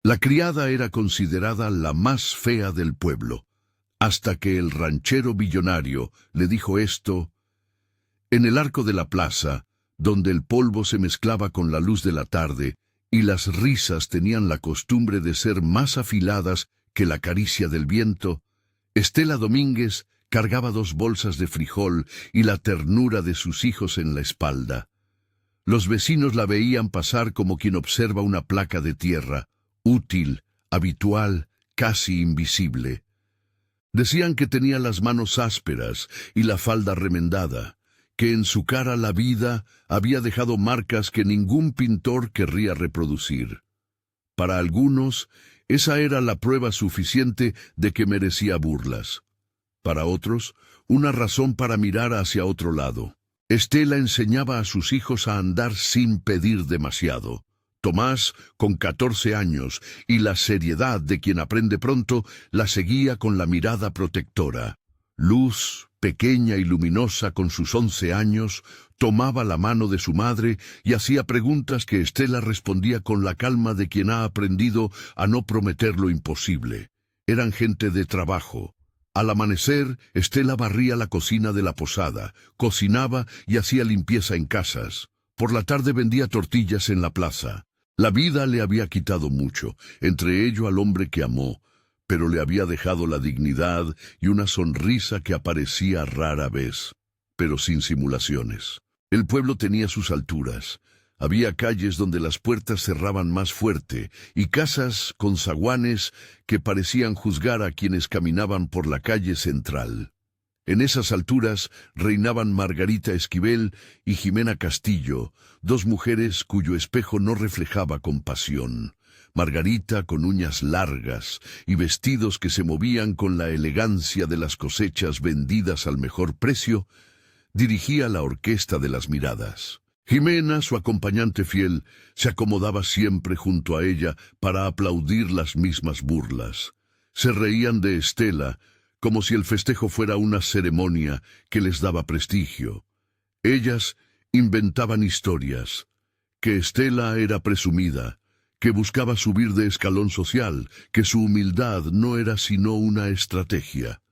La criada era considerada la más fea del pueblo, hasta que el ranchero billonario le dijo esto. En el arco de la plaza, donde el polvo se mezclaba con la luz de la tarde, y las risas tenían la costumbre de ser más afiladas que la caricia del viento, Estela Domínguez cargaba 2 bolsas de frijol y la ternura de sus hijos en la espalda. Los vecinos la veían pasar como quien observa una placa de tierra, útil, habitual, casi invisible. Decían que tenía las manos ásperas y la falda remendada, que en su cara la vida había dejado marcas que ningún pintor querría reproducir. Para algunos, esa era la prueba suficiente de que merecía burlas. Para otros, una razón para mirar hacia otro lado. Estela enseñaba a sus hijos a andar sin pedir demasiado. Tomás, con 14 años, y la seriedad de quien aprende pronto, la seguía con la mirada protectora. Luz, pequeña y luminosa con sus 11 años, tomaba la mano de su madre y hacía preguntas que Estela respondía con la calma de quien ha aprendido a no prometer lo imposible. Eran gente de trabajo. Al amanecer, Estela barría la cocina de la posada, cocinaba y hacía limpieza en casas. Por la tarde vendía tortillas en la plaza. La vida le había quitado mucho, entre ello al hombre que amó, pero le había dejado la dignidad y una sonrisa que aparecía rara vez, pero sin simulaciones. El pueblo tenía sus alturas. Había calles donde las puertas cerraban más fuerte y casas con zaguanes que parecían juzgar a quienes caminaban por la calle central. En esas alturas reinaban Margarita Esquivel y Jimena Castillo, 2 mujeres cuyo espejo no reflejaba compasión. Margarita con uñas largas y vestidos que se movían con la elegancia de las cosechas vendidas al mejor precio, dirigía la orquesta de las miradas. Jimena, su acompañante fiel, se acomodaba siempre junto a ella para aplaudir las mismas burlas. Se reían de Estela, como si el festejo fuera una ceremonia que les daba prestigio. Ellas inventaban historias, que Estela era presumida, que buscaba subir de escalón social, que su humildad no era sino una estrategia.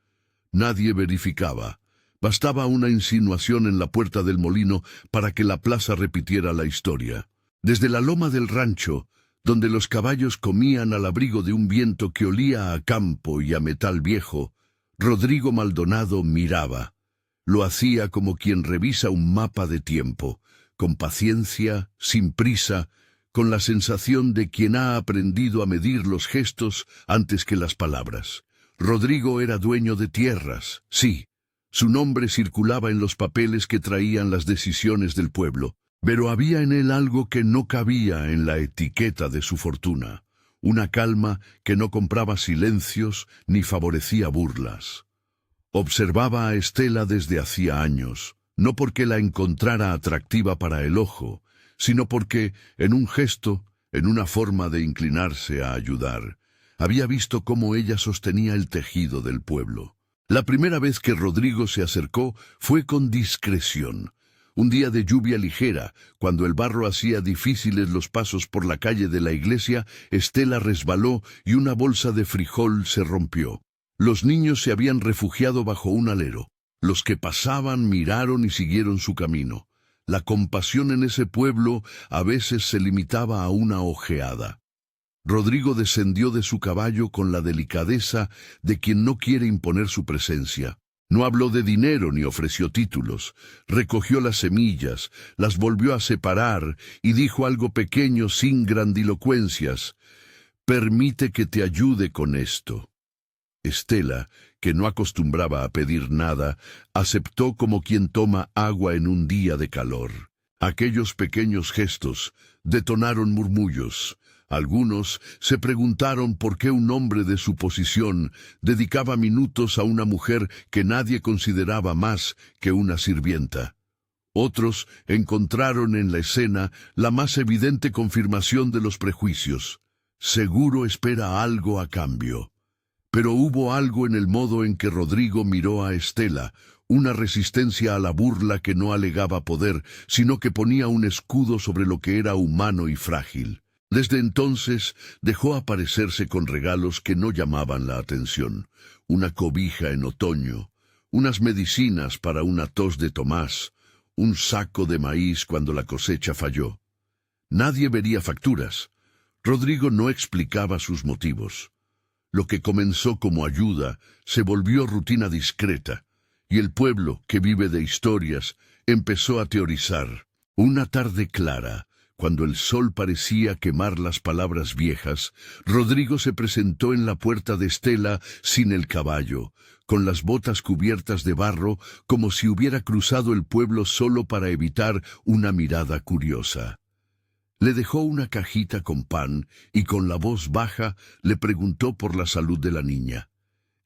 Nadie verificaba. Bastaba una insinuación en la puerta del molino para que la plaza repitiera la historia. Desde la loma del rancho, donde los caballos comían al abrigo de un viento que olía a campo y a metal viejo, Rodrigo Maldonado miraba. Lo hacía como quien revisa un mapa de tiempo, con paciencia, sin prisa, con la sensación de quien ha aprendido a medir los gestos antes que las palabras. Rodrigo era dueño de tierras, sí. Su nombre circulaba en los papeles que traían las decisiones del pueblo, pero había en él algo que no cabía en la etiqueta de su fortuna, una calma que no compraba silencios ni favorecía burlas. Observaba a Estela desde hacía años, no porque la encontrara atractiva para el ojo, sino porque, en un gesto, en una forma de inclinarse a ayudar, había visto cómo ella sostenía el tejido del pueblo. La primera vez que Rodrigo se acercó fue con discreción. Un día de lluvia ligera, cuando el barro hacía difíciles los pasos por la calle de la iglesia, Estela resbaló y una bolsa de frijol se rompió. Los niños se habían refugiado bajo un alero. Los que pasaban miraron y siguieron su camino. La compasión en ese pueblo a veces se limitaba a una ojeada. Rodrigo descendió de su caballo con la delicadeza de quien no quiere imponer su presencia. No habló de dinero ni ofreció títulos. Recogió las semillas, las volvió a separar y dijo algo pequeño sin grandilocuencias. «Permite que te ayude con esto». Estela, que no acostumbraba a pedir nada, aceptó como quien toma agua en un día de calor. Aquellos pequeños gestos detonaron murmullos. Algunos se preguntaron por qué un hombre de su posición dedicaba minutos a una mujer que nadie consideraba más que una sirvienta. Otros encontraron en la escena la más evidente confirmación de los prejuicios. Seguro espera algo a cambio. Pero hubo algo en el modo en que Rodrigo miró a Estela, una resistencia a la burla que no alegaba poder, sino que ponía un escudo sobre lo que era humano y frágil. Desde entonces dejó aparecerse con regalos que no llamaban la atención: una cobija en otoño, unas medicinas para una tos de Tomás, un saco de maíz cuando la cosecha falló. Nadie vería facturas. Rodrigo no explicaba sus motivos. Lo que comenzó como ayuda se volvió rutina discreta, y el pueblo, que vive de historias, empezó a teorizar. Una tarde clara, cuando el sol parecía quemar las palabras viejas, Rodrigo se presentó en la puerta de Estela sin el caballo, con las botas cubiertas de barro, como si hubiera cruzado el pueblo solo para evitar una mirada curiosa. Le dejó una cajita con pan y con la voz baja le preguntó por la salud de la niña.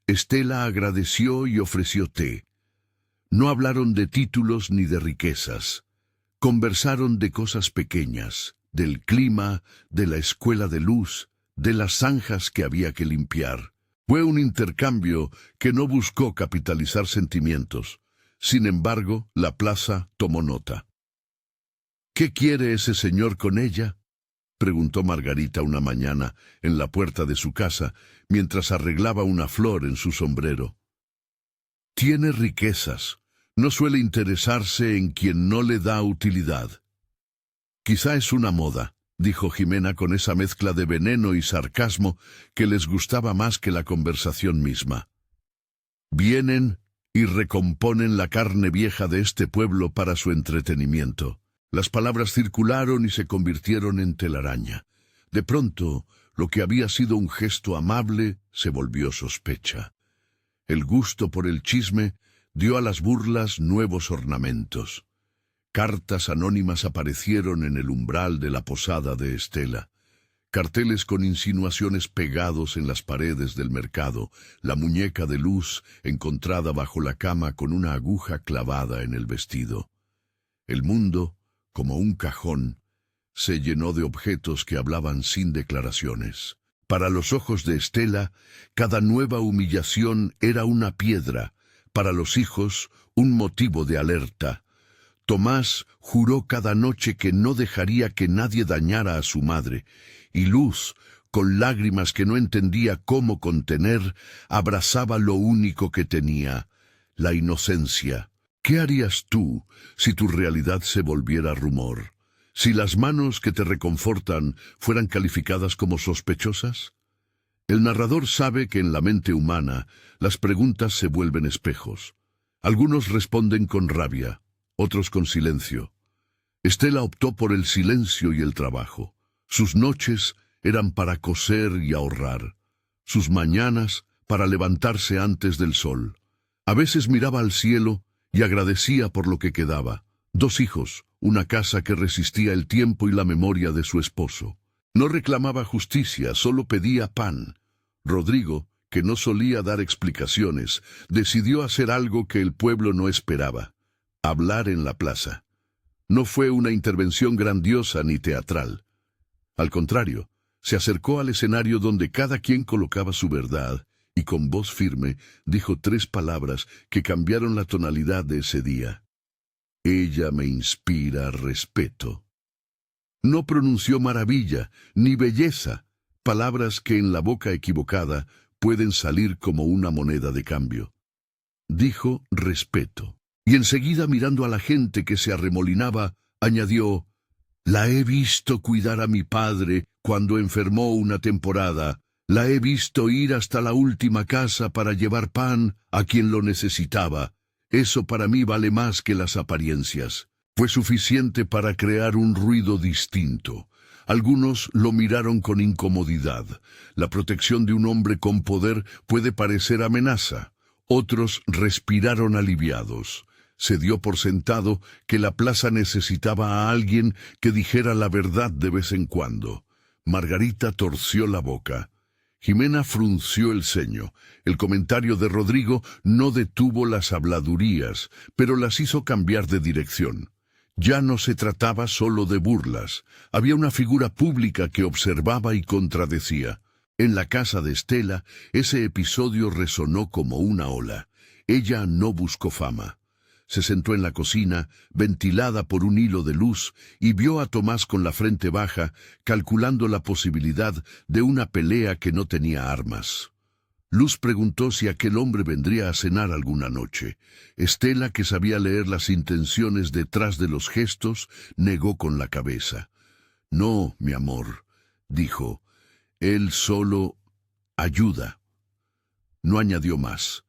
Estela agradeció y ofreció té. No hablaron de títulos ni de riquezas. Conversaron de cosas pequeñas, del clima, de la escuela de luz, de las zanjas que había que limpiar. Fue un intercambio que no buscó capitalizar sentimientos. Sin embargo, la plaza tomó nota. «¿Qué quiere ese señor con ella?», preguntó Margarita una mañana en la puerta de su casa, mientras arreglaba una flor en su sombrero. «Tiene riquezas. No suele interesarse en quien no le da utilidad». «Quizá es una moda», dijo Jimena con esa mezcla de veneno y sarcasmo que les gustaba más que la conversación misma. «Vienen y recomponen la carne vieja de este pueblo para su entretenimiento». Las palabras circularon y se convirtieron en telaraña. De pronto, lo que había sido un gesto amable se volvió sospecha. El gusto por el chisme dio a las burlas nuevos ornamentos. Cartas anónimas aparecieron en el umbral de la posada de Estela. Carteles con insinuaciones pegados en las paredes del mercado, la muñeca de luz encontrada bajo la cama con una aguja clavada en el vestido. El mundo, como un cajón, se llenó de objetos que hablaban sin declaraciones. Para los ojos de Estela, cada nueva humillación era una piedra, para los hijos, un motivo de alerta. Tomás juró cada noche que no dejaría que nadie dañara a su madre, y Luz, con lágrimas que no entendía cómo contener, abrazaba lo único que tenía: la inocencia. ¿Qué harías tú si tu realidad se volviera rumor? ¿Si las manos que te reconfortan fueran calificadas como sospechosas? El narrador sabe que en la mente humana las preguntas se vuelven espejos. Algunos responden con rabia, otros con silencio. Estela optó por el silencio y el trabajo. Sus noches eran para coser y ahorrar. Sus mañanas para levantarse antes del sol. A veces miraba al cielo y agradecía por lo que quedaba: 2 hijos, una casa que resistía el tiempo y la memoria de su esposo. No reclamaba justicia, solo pedía pan. Rodrigo, que no solía dar explicaciones, decidió hacer algo que el pueblo no esperaba: hablar en la plaza. No fue una intervención grandiosa ni teatral. Al contrario, se acercó al escenario donde cada quien colocaba su verdad, y con voz firme dijo 3 palabras que cambiaron la tonalidad de ese día. «Ella me inspira respeto». No pronunció maravilla ni belleza, palabras que en la boca equivocada pueden salir como una moneda de cambio. Dijo respeto, y enseguida, mirando a la gente que se arremolinaba, añadió: «La he visto cuidar a mi padre cuando enfermó una temporada. La he visto ir hasta la última casa para llevar pan a quien lo necesitaba. Eso para mí vale más que las apariencias». Fue suficiente para crear un ruido distinto. Algunos lo miraron con incomodidad. La protección de un hombre con poder puede parecer amenaza. Otros respiraron aliviados. Se dio por sentado que la plaza necesitaba a alguien que dijera la verdad de vez en cuando. Margarita torció la boca. Jimena frunció el ceño. El comentario de Rodrigo no detuvo las habladurías, pero las hizo cambiar de dirección. Ya no se trataba solo de burlas. Había una figura pública que observaba y contradecía. En la casa de Estela, ese episodio resonó como una ola. Ella no buscó fama. Se sentó en la cocina, ventilada por un hilo de luz, y vio a Tomás con la frente baja, calculando la posibilidad de una pelea que no tenía armas. Luz preguntó si aquel hombre vendría a cenar alguna noche. Estela, que sabía leer las intenciones detrás de los gestos, negó con la cabeza. «No, mi amor», dijo, «él solo ayuda». No añadió más.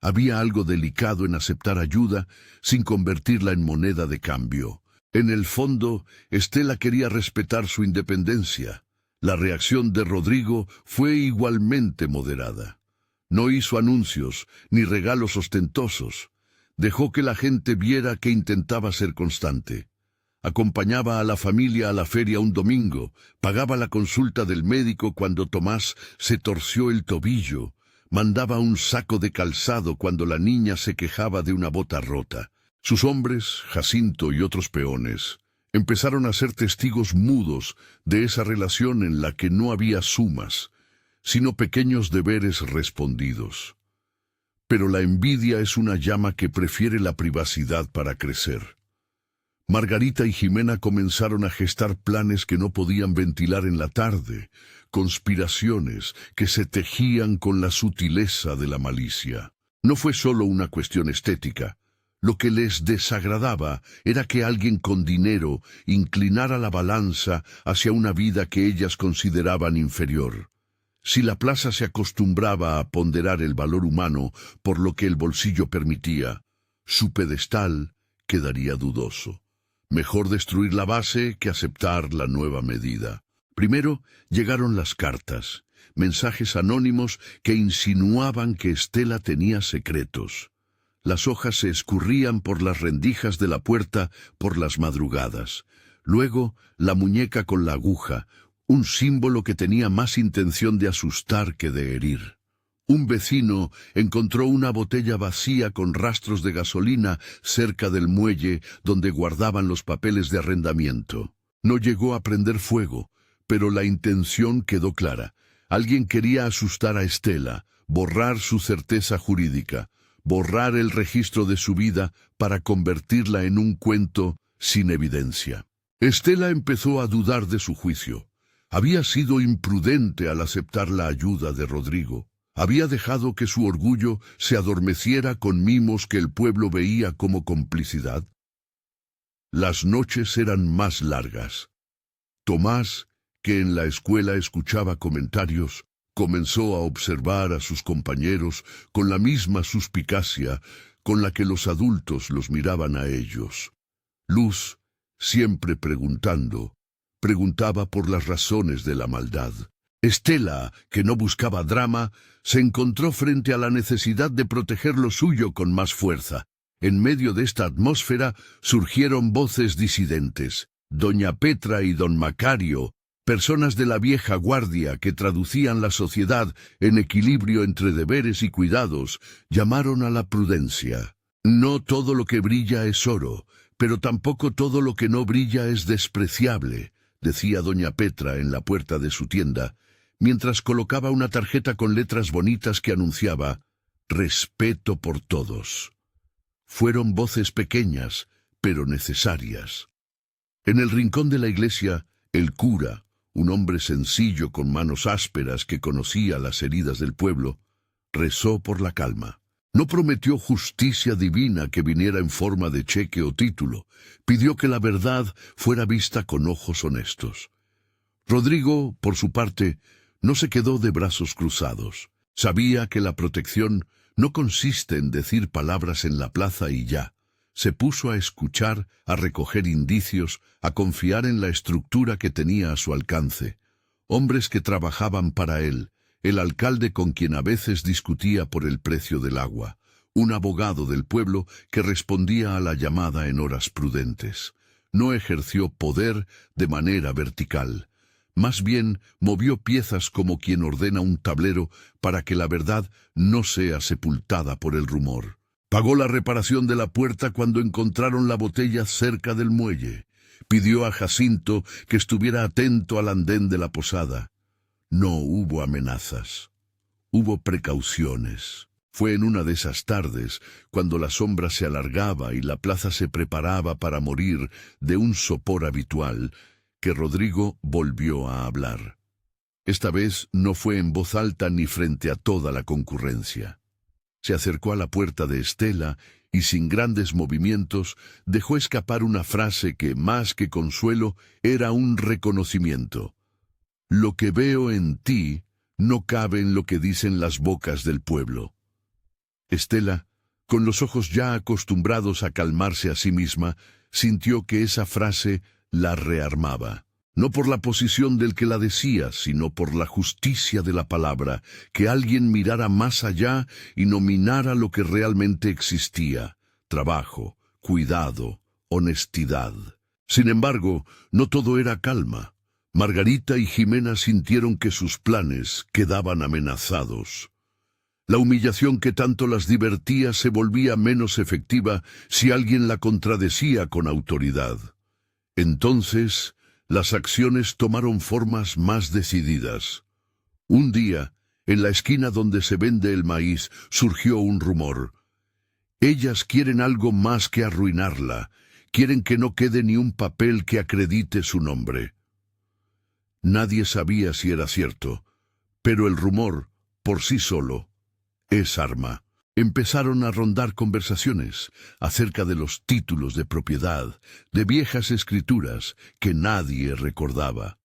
Había algo delicado en aceptar ayuda sin convertirla en moneda de cambio. En el fondo, Estela quería respetar su independencia. La reacción de Rodrigo fue igualmente moderada. No hizo anuncios ni regalos ostentosos. Dejó que la gente viera que intentaba ser constante. Acompañaba a la familia a la feria un domingo, pagaba la consulta del médico cuando Tomás se torció el tobillo, mandaba un saco de calzado cuando la niña se quejaba de una bota rota. Sus hombres, Jacinto y otros peones, empezaron a ser testigos mudos de esa relación en la que no había sumas, sino pequeños deberes respondidos. Pero la envidia es una llama que prefiere la privacidad para crecer. Margarita y Jimena comenzaron a gestar planes que no podían ventilar en la tarde, conspiraciones que se tejían con la sutileza de la malicia. No fue solo una cuestión estética. Lo que les desagradaba era que alguien con dinero inclinara la balanza hacia una vida que ellas consideraban inferior. Si la plaza se acostumbraba a ponderar el valor humano por lo que el bolsillo permitía, su pedestal quedaría dudoso. Mejor destruir la base que aceptar la nueva medida. Primero llegaron las cartas, mensajes anónimos que insinuaban que Estela tenía secretos. Las hojas se escurrían por las rendijas de la puerta por las madrugadas. Luego, la muñeca con la aguja, un símbolo que tenía más intención de asustar que de herir. Un vecino encontró una botella vacía con rastros de gasolina cerca del muelle donde guardaban los papeles de arrendamiento. No llegó a prender fuego, pero la intención quedó clara. Alguien quería asustar a Estela, borrar su certeza jurídica, borrar el registro de su vida para convertirla en un cuento sin evidencia. Estela empezó a dudar de su juicio. Había sido imprudente al aceptar la ayuda de Rodrigo. Había dejado que su orgullo se adormeciera con mimos que el pueblo veía como complicidad. Las noches eran más largas. Tomás, que en la escuela escuchaba comentarios, comenzó a observar a sus compañeros con la misma suspicacia con la que los adultos los miraban a ellos. Luz, siempre preguntaba por las razones de la maldad. Estela, que no buscaba drama, se encontró frente a la necesidad de proteger lo suyo con más fuerza. En medio de esta atmósfera surgieron voces disidentes. Doña Petra y don Macario, personas de la vieja guardia que traducían la sociedad en equilibrio entre deberes y cuidados, llamaron a la prudencia. No todo lo que brilla es oro, pero tampoco todo lo que no brilla es despreciable, decía doña Petra en la puerta de su tienda, mientras colocaba una tarjeta con letras bonitas que anunciaba «Respeto por todos». Fueron voces pequeñas, pero necesarias. En el rincón de la iglesia, el cura, un hombre sencillo con manos ásperas que conocía las heridas del pueblo, rezó por la calma. No prometió justicia divina que viniera en forma de cheque o título. Pidió que la verdad fuera vista con ojos honestos. Rodrigo, por su parte, no se quedó de brazos cruzados. Sabía que la protección no consiste en decir palabras en la plaza y ya. Se puso a escuchar, a recoger indicios, a confiar en la estructura que tenía a su alcance. Hombres que trabajaban para él, el alcalde con quien a veces discutía por el precio del agua, un abogado del pueblo que respondía a la llamada en horas prudentes. No ejerció poder de manera vertical. Más bien, movió piezas como quien ordena un tablero para que la verdad no sea sepultada por el rumor. Pagó la reparación de la puerta cuando encontraron la botella cerca del muelle. Pidió a Jacinto que estuviera atento al andén de la posada. No hubo amenazas. Hubo precauciones. Fue en una de esas tardes, cuando la sombra se alargaba y la plaza se preparaba para morir de un sopor habitual, que Rodrigo volvió a hablar. Esta vez no fue en voz alta ni frente a toda la concurrencia. Se acercó a la puerta de Estela y sin grandes movimientos dejó escapar una frase que, más que consuelo, era un reconocimiento. Lo que veo en ti no cabe en lo que dicen las bocas del pueblo. Estela, con los ojos ya acostumbrados a calmarse a sí misma, sintió que esa frase la rearmaba. No por la posición del que la decía, sino por la justicia de la palabra, que alguien mirara más allá y nominara lo que realmente existía: trabajo, cuidado, honestidad. Sin embargo, no todo era calma. Margarita y Jimena sintieron que sus planes quedaban amenazados. La humillación que tanto las divertía se volvía menos efectiva si alguien la contradecía con autoridad. Entonces, las acciones tomaron formas más decididas. Un día, en la esquina donde se vende el maíz, surgió un rumor. Ellas quieren algo más que arruinarla. Quieren que no quede ni un papel que acredite su nombre. Nadie sabía si era cierto, pero el rumor, por sí solo, es arma. Empezaron a rondar conversaciones acerca de los títulos de propiedad, de viejas escrituras que nadie recordaba.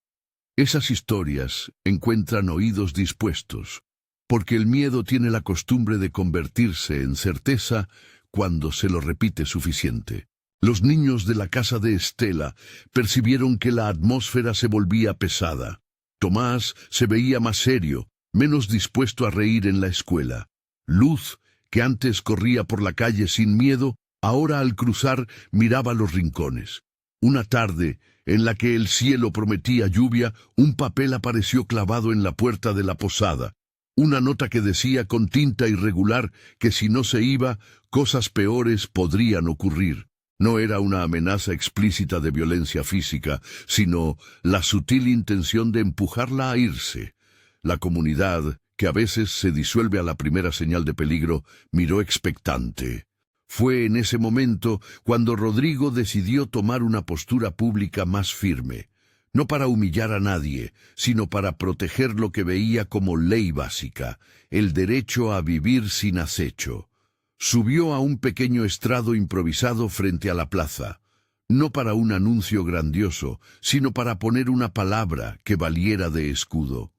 Esas historias encuentran oídos dispuestos, porque el miedo tiene la costumbre de convertirse en certeza cuando se lo repite suficiente. Los niños de la casa de Estela percibieron que la atmósfera se volvía pesada. Tomás se veía más serio, menos dispuesto a reír en la escuela. Luz, que antes corría por la calle sin miedo, ahora al cruzar miraba los rincones. Una tarde, en la que el cielo prometía lluvia, un papel apareció clavado en la puerta de la posada. Una nota que decía con tinta irregular que si no se iba, cosas peores podrían ocurrir. No era una amenaza explícita de violencia física, sino la sutil intención de empujarla a irse. La comunidad, que a veces se disuelve a la primera señal de peligro, miró expectante. Fue en ese momento cuando Rodrigo decidió tomar una postura pública más firme, no para humillar a nadie, sino para proteger lo que veía como ley básica, el derecho a vivir sin acecho. Subió a un pequeño estrado improvisado frente a la plaza, no para un anuncio grandioso, sino para poner una palabra que valiera de escudo.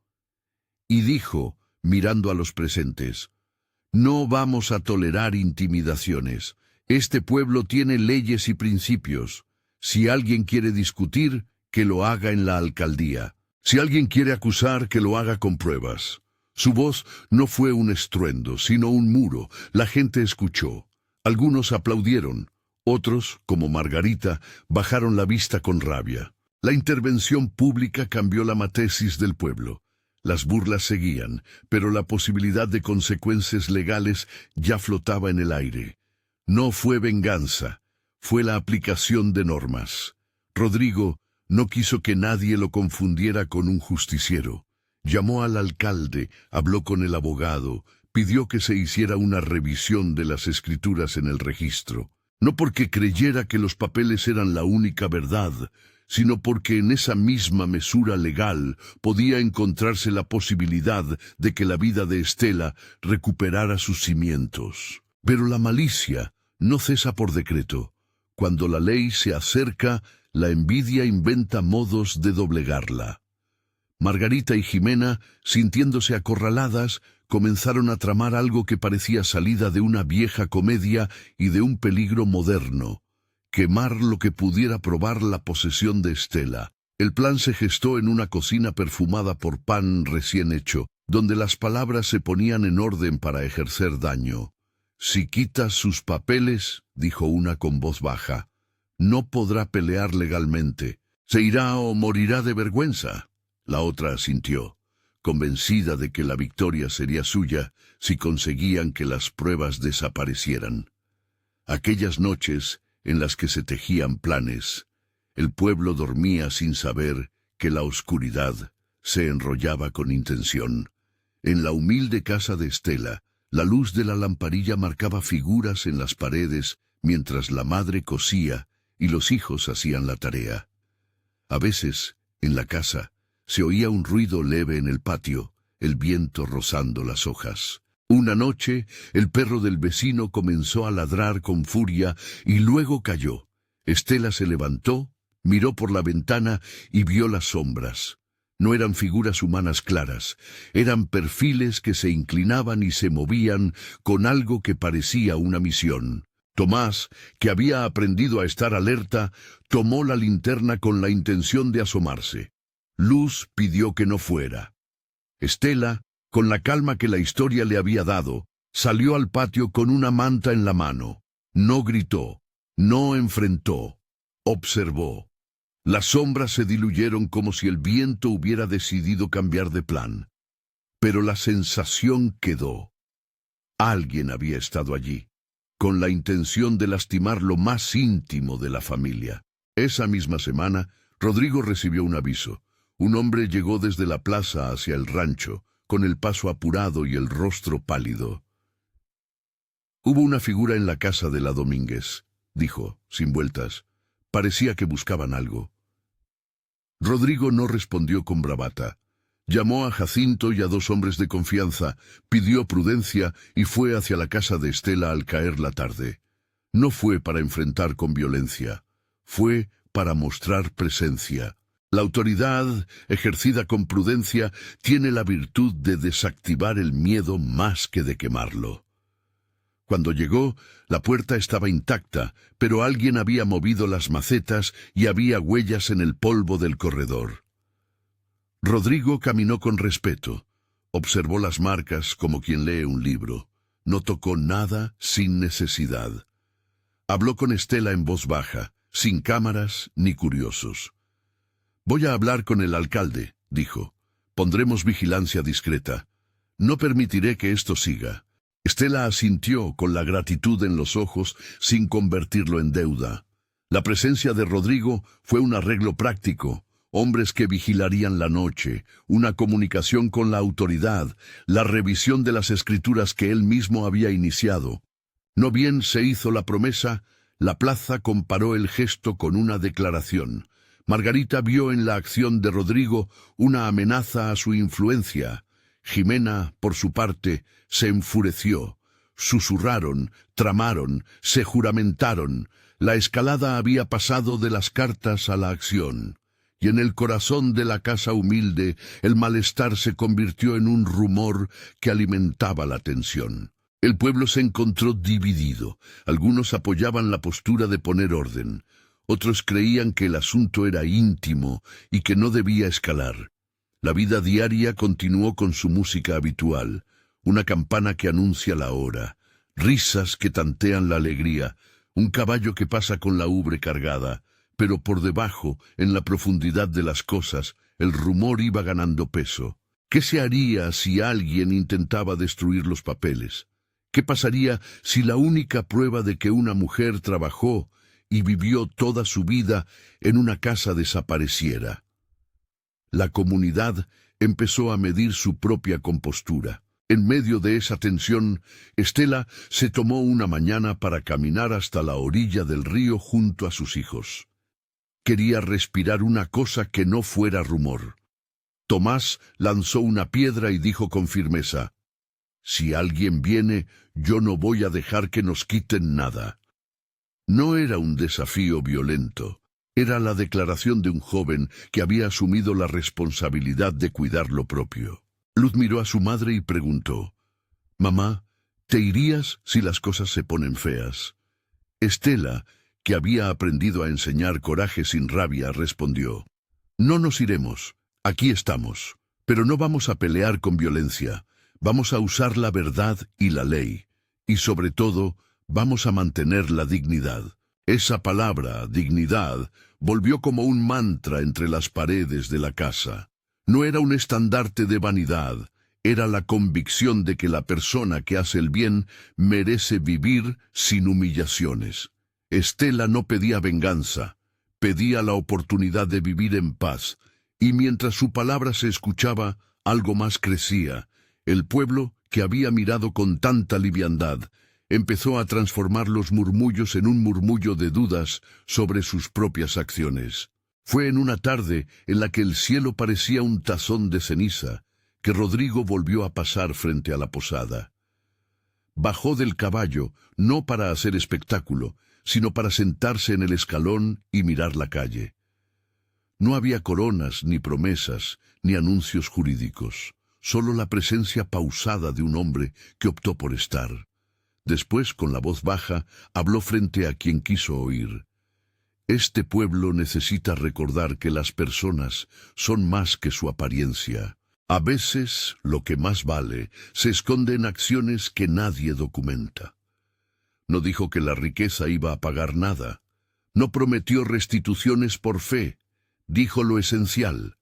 Y dijo, mirando a los presentes: no vamos a tolerar intimidaciones. Este pueblo tiene leyes y principios. Si alguien quiere discutir, que lo haga en la alcaldía. Si alguien quiere acusar, que lo haga con pruebas. Su voz no fue un estruendo, sino un muro. La gente escuchó. Algunos aplaudieron. Otros, como Margarita, bajaron la vista con rabia. La intervención pública cambió la matesis del pueblo. Las burlas seguían, pero la posibilidad de consecuencias legales ya flotaba en el aire. No fue venganza, fue la aplicación de normas. Rodrigo no quiso que nadie lo confundiera con un justiciero. Llamó al alcalde, habló con el abogado, pidió que se hiciera una revisión de las escrituras en el registro. No porque creyera que los papeles eran la única verdad, sino porque en esa misma mesura legal podía encontrarse la posibilidad de que la vida de Estela recuperara sus cimientos. Pero la malicia no cesa por decreto. Cuando la ley se acerca, la envidia inventa modos de doblegarla. Margarita y Jimena, sintiéndose acorraladas, comenzaron a tramar algo que parecía salida de una vieja comedia y de un peligro moderno: quemar lo que pudiera probar la posesión de Estela. El plan se gestó en una cocina perfumada por pan recién hecho, donde las palabras se ponían en orden para ejercer daño. Si quitas sus papeles, dijo una con voz baja, no podrá pelear legalmente. Se irá o morirá de vergüenza. La otra asintió, convencida de que la victoria sería suya si conseguían que las pruebas desaparecieran. Aquellas noches, en las que se tejían planes, el pueblo dormía sin saber que la oscuridad se enrollaba con intención. En la humilde casa de Estela, La luz de la lamparilla marcaba figuras en las paredes mientras la madre cosía y los hijos hacían la tarea. A veces, en la casa, se oía un ruido leve en el patio, el viento rozando las hojas. Una noche, el perro del vecino comenzó a ladrar con furia y luego cayó. Estela se levantó, miró por la ventana y vio las sombras. No eran figuras humanas claras, eran perfiles que se inclinaban y se movían con algo que parecía una misión. Tomás, que había aprendido a estar alerta, tomó la linterna con la intención de asomarse. Luz pidió que no fuera. Estela, con la calma que la historia le había dado, salió al patio con una manta en la mano. No gritó, no enfrentó, observó. Las sombras se diluyeron como si el viento hubiera decidido cambiar de plan. Pero la sensación quedó. Alguien había estado allí, con la intención de lastimar lo más íntimo de la familia. Esa misma semana, Rodrigo recibió un aviso. Un hombre llegó desde la plaza hacia el rancho, con el paso apurado y el rostro pálido. Hubo una figura en la casa de la Domínguez, dijo, sin vueltas. Parecía que buscaban algo. Rodrigo no respondió con bravata. Llamó a Jacinto y a 2 hombres de confianza, pidió prudencia y fue hacia la casa de Estela al caer la tarde. No fue para enfrentar con violencia, fue para mostrar presencia. La autoridad, ejercida con prudencia, tiene la virtud de desactivar el miedo más que de quemarlo. Cuando llegó, la puerta estaba intacta, pero alguien había movido las macetas y había huellas en el polvo del corredor. Rodrigo caminó con respeto. Observó las marcas como quien lee un libro. No tocó nada sin necesidad. Habló con Estela en voz baja, sin cámaras ni curiosos. «Voy a hablar con el alcalde», dijo. «Pondremos vigilancia discreta. No permitiré que esto siga». Estela asintió con la gratitud en los ojos sin convertirlo en deuda. La presencia de Rodrigo fue un arreglo práctico, hombres que vigilarían la noche, una comunicación con la autoridad, la revisión de las escrituras que él mismo había iniciado. No bien se hizo la promesa, la plaza comparó el gesto con una declaración. Margarita vio en la acción de Rodrigo una amenaza a su influencia. Jimena, por su parte, se enfureció. Susurraron, tramaron, se juramentaron. La escalada había pasado de las cartas a la acción. Y en el corazón de la casa humilde, el malestar se convirtió en un rumor que alimentaba la tensión. El pueblo se encontró dividido. Algunos apoyaban la postura de poner orden. Otros creían que el asunto era íntimo y que no debía escalar. La vida diaria continuó con su música habitual, una campana que anuncia la hora, risas que tantean la alegría, un caballo que pasa con la ubre cargada, pero por debajo, en la profundidad de las cosas, el rumor iba ganando peso. ¿Qué se haría si alguien intentaba destruir los papeles? ¿Qué pasaría si la única prueba de que una mujer trabajó y vivió toda su vida en una casa desapareciera? La comunidad empezó a medir su propia compostura. En medio de esa tensión, Estela se tomó una mañana para caminar hasta la orilla del río junto a sus hijos. Quería respirar una cosa que no fuera rumor. Tomás lanzó una piedra y dijo con firmeza: «Si alguien viene, yo no voy a dejar que nos quiten nada». No era un desafío violento. Era la declaración de un joven que había asumido la responsabilidad de cuidar lo propio. Luz miró a su madre y preguntó: «Mamá, ¿te irías si las cosas se ponen feas?» Estela, que había aprendido a enseñar coraje sin rabia, respondió: «No nos iremos, aquí estamos, pero no vamos a pelear con violencia, vamos a usar la verdad y la ley, y sobre todo, vamos a mantener la dignidad». Esa palabra, dignidad, volvió como un mantra entre las paredes de la casa. No era un estandarte de vanidad, era la convicción de que la persona que hace el bien merece vivir sin humillaciones. Estela no pedía venganza, pedía la oportunidad de vivir en paz, y mientras su palabra se escuchaba, algo más crecía. El pueblo que había mirado con tanta liviandad, empezó a transformar los murmullos en un murmullo de dudas sobre sus propias acciones. Fue en una tarde en la que el cielo parecía un tazón de ceniza, que Rodrigo volvió a pasar frente a la posada. Bajó del caballo, no para hacer espectáculo, sino para sentarse en el escalón y mirar la calle. No había coronas, ni promesas, ni anuncios jurídicos, solo la presencia pausada de un hombre que optó por estar. Después, con la voz baja, habló frente a quien quiso oír. Este pueblo necesita recordar que las personas son más que su apariencia. A veces, lo que más vale, se esconde en acciones que nadie documenta. No dijo que la riqueza iba a pagar nada. No prometió restituciones por fe. Dijo lo esencial,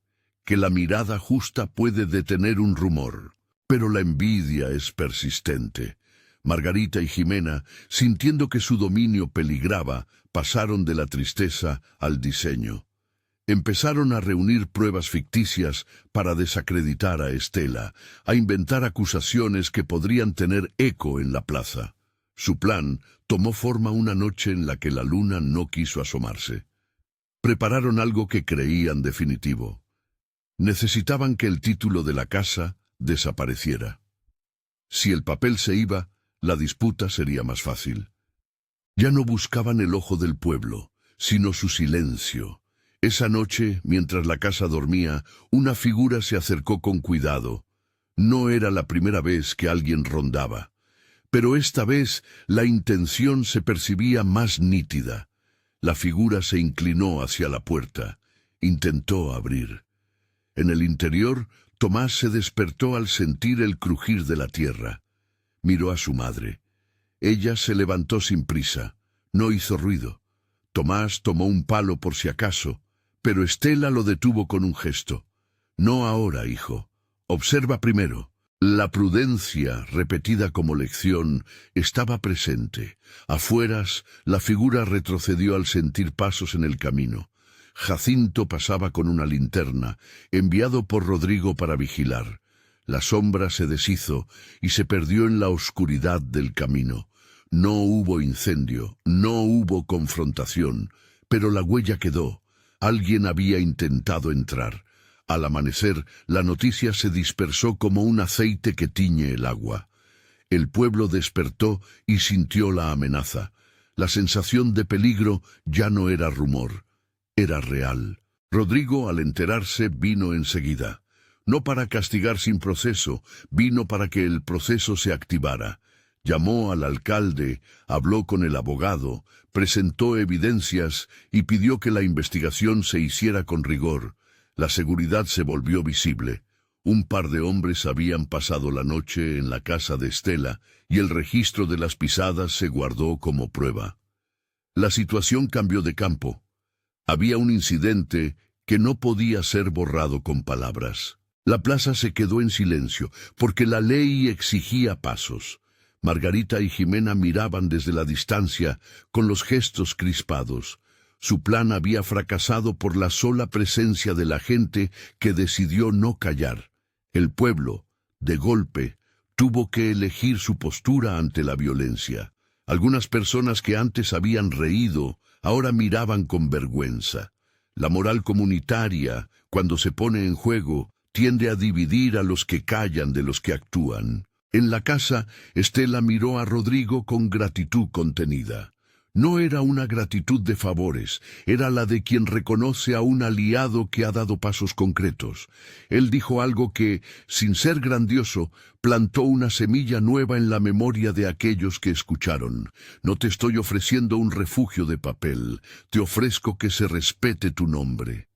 que la mirada justa puede detener un rumor. Pero la envidia es persistente. Margarita y Jimena, sintiendo que su dominio peligraba, pasaron de la tristeza al diseño. Empezaron a reunir pruebas ficticias para desacreditar a Estela, a inventar acusaciones que podrían tener eco en la plaza. Su plan tomó forma una noche en la que la luna no quiso asomarse. Prepararon algo que creían definitivo. Necesitaban que el título de la casa desapareciera. Si el papel se iba, la disputa sería más fácil. Ya no buscaban el ojo del pueblo, sino su silencio. Esa noche, mientras la casa dormía, una figura se acercó con cuidado. No era la primera vez que alguien rondaba, pero esta vez la intención se percibía más nítida. La figura se inclinó hacia la puerta. Intentó abrir. En el interior, Tomás se despertó al sentir el crujir de la tierra. Miró a su madre. Ella se levantó sin prisa. No hizo ruido. Tomás tomó un palo por si acaso, pero Estela lo detuvo con un gesto. «No ahora, hijo. Observa primero». La prudencia, repetida como lección, estaba presente. Afueras, la figura retrocedió al sentir pasos en el camino. Jacinto pasaba con una linterna, enviado por Rodrigo para vigilar. La sombra se deshizo y se perdió en la oscuridad del camino. No hubo incendio, no hubo confrontación, pero la huella quedó. Alguien había intentado entrar. Al amanecer, la noticia se dispersó como un aceite que tiñe el agua. El pueblo despertó y sintió la amenaza. La sensación de peligro ya no era rumor, era real. Rodrigo, al enterarse, vino enseguida. No para castigar sin proceso, vino para que el proceso se activara. Llamó al alcalde, habló con el abogado, presentó evidencias y pidió que la investigación se hiciera con rigor. La seguridad se volvió visible. Un par de hombres habían pasado la noche en la casa de Estela y el registro de las pisadas se guardó como prueba. La situación cambió de campo. Había un incidente que no podía ser borrado con palabras. La plaza se quedó en silencio, porque la ley exigía pasos. Margarita y Jimena miraban desde la distancia, con los gestos crispados. Su plan había fracasado por la sola presencia de la gente que decidió no callar. El pueblo, de golpe, tuvo que elegir su postura ante la violencia. Algunas personas que antes habían reído, ahora miraban con vergüenza. La moral comunitaria, cuando se pone en juego, tiende a dividir a los que callan de los que actúan. En la casa, Estela miró a Rodrigo con gratitud contenida. No era una gratitud de favores, era la de quien reconoce a un aliado que ha dado pasos concretos. Él dijo algo que, sin ser grandioso, plantó una semilla nueva en la memoria de aquellos que escucharon. No te estoy ofreciendo un refugio de papel, te ofrezco que se respete tu nombre.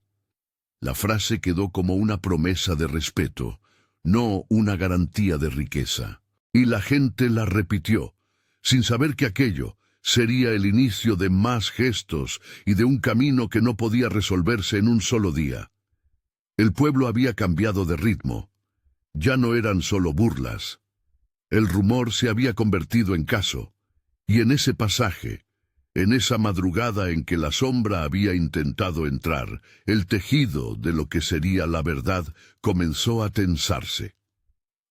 La frase quedó como una promesa de respeto, no una garantía de riqueza. Y la gente la repitió, sin saber que aquello sería el inicio de más gestos y de un camino que no podía resolverse en un solo día. El pueblo había cambiado de ritmo. Ya no eran solo burlas. El rumor se había convertido en caso, y en ese pasaje, en esa madrugada en que la sombra había intentado entrar, el tejido de lo que sería la verdad comenzó a tensarse.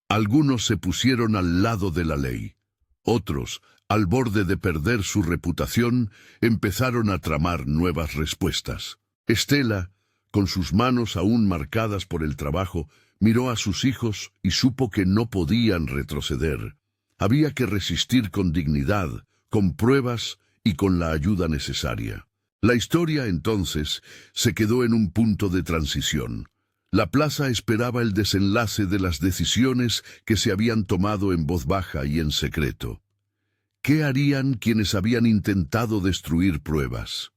Algunos se pusieron al lado de la ley. Otros, al borde de perder su reputación, empezaron a tramar nuevas respuestas. Estela, con sus manos aún marcadas por el trabajo, miró a sus hijos y supo que no podían retroceder. Había que resistir con dignidad, con pruebas y con la ayuda necesaria. La historia, entonces, se quedó en un punto de transición. La plaza esperaba el desenlace de las decisiones que se habían tomado en voz baja y en secreto. ¿Qué harían quienes habían intentado destruir pruebas?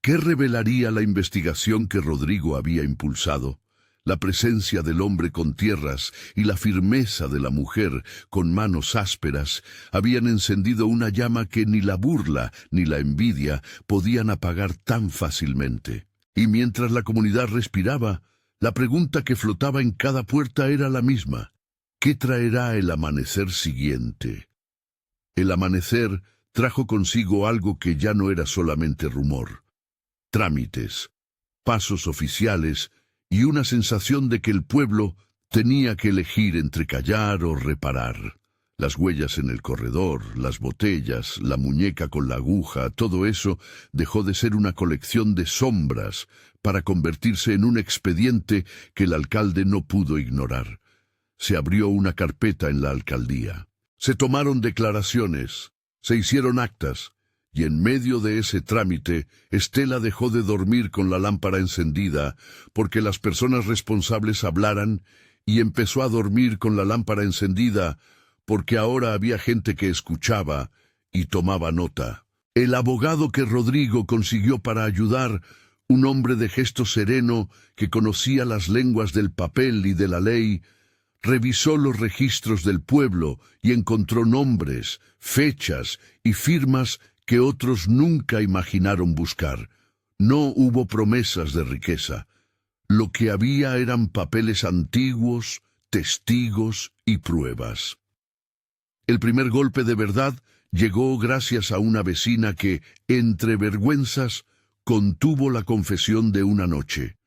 ¿Qué revelaría la investigación que Rodrigo había impulsado? La presencia del hombre con tierras y la firmeza de la mujer con manos ásperas habían encendido una llama que ni la burla ni la envidia podían apagar tan fácilmente. Y mientras la comunidad respiraba, la pregunta que flotaba en cada puerta era la misma: ¿qué traerá el amanecer siguiente? El amanecer trajo consigo algo que ya no era solamente rumor. Trámites, pasos oficiales y una sensación de que el pueblo tenía que elegir entre callar o reparar. Las huellas en el corredor, las botellas, la muñeca con la aguja, todo eso dejó de ser una colección de sombras para convertirse en un expediente que el alcalde no pudo ignorar. Se abrió una carpeta en la alcaldía. Se tomaron declaraciones, se hicieron actas, y en medio de ese trámite, Estela dejó de dormir con la lámpara encendida porque las personas responsables hablaran, y empezó a dormir con la lámpara encendida porque ahora había gente que escuchaba y tomaba nota. El abogado que Rodrigo consiguió para ayudar, un hombre de gesto sereno que conocía las lenguas del papel y de la ley, revisó los registros del pueblo y encontró nombres, fechas y firmas que otros nunca imaginaron buscar. No hubo promesas de riqueza. Lo que había eran papeles antiguos, testigos y pruebas. El primer golpe de verdad llegó gracias a una vecina que, entre vergüenzas, contuvo la confesión de una noche.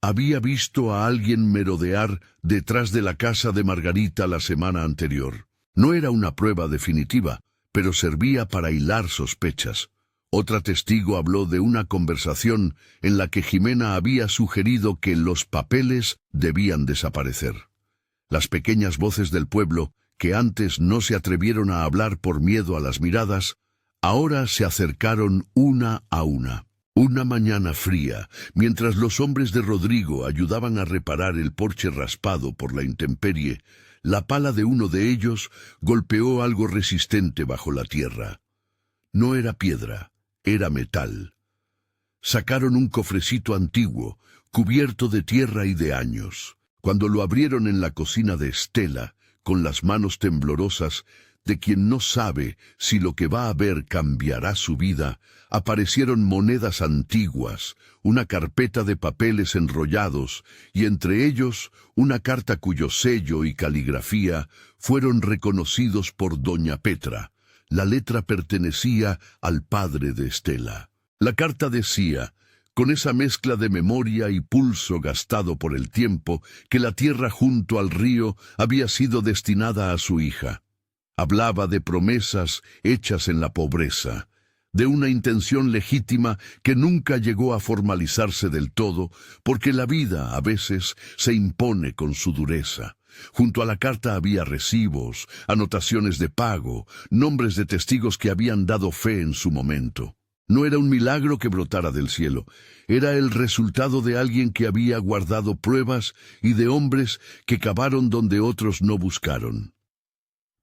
Había visto a alguien merodear detrás de la casa de Margarita la semana anterior. No era una prueba definitiva, pero servía para hilar sospechas. Otra testigo habló de una conversación en la que Jimena había sugerido que los papeles debían desaparecer. Las pequeñas voces del pueblo, que antes no se atrevieron a hablar por miedo a las miradas, ahora se acercaron una a una. Una mañana fría, mientras los hombres de Rodrigo ayudaban a reparar el porche raspado por la intemperie, la pala de uno de ellos golpeó algo resistente bajo la tierra. No era piedra, era metal. Sacaron un cofrecito antiguo, cubierto de tierra y de años. Cuando lo abrieron en la cocina de Estela, con las manos temblorosas, de quien no sabe si lo que va a ver cambiará su vida, aparecieron monedas antiguas, una carpeta de papeles enrollados, y entre ellos una carta cuyo sello y caligrafía fueron reconocidos por doña Petra. La letra pertenecía al padre de Estela. La carta decía, con esa mezcla de memoria y pulso gastado por el tiempo, que la tierra junto al río había sido destinada a su hija. Hablaba de promesas hechas en la pobreza, de una intención legítima que nunca llegó a formalizarse del todo, porque la vida a veces se impone con su dureza. Junto a la carta había recibos, anotaciones de pago, nombres de testigos que habían dado fe en su momento. No era un milagro que brotara del cielo, era el resultado de alguien que había guardado pruebas y de hombres que cavaron donde otros no buscaron.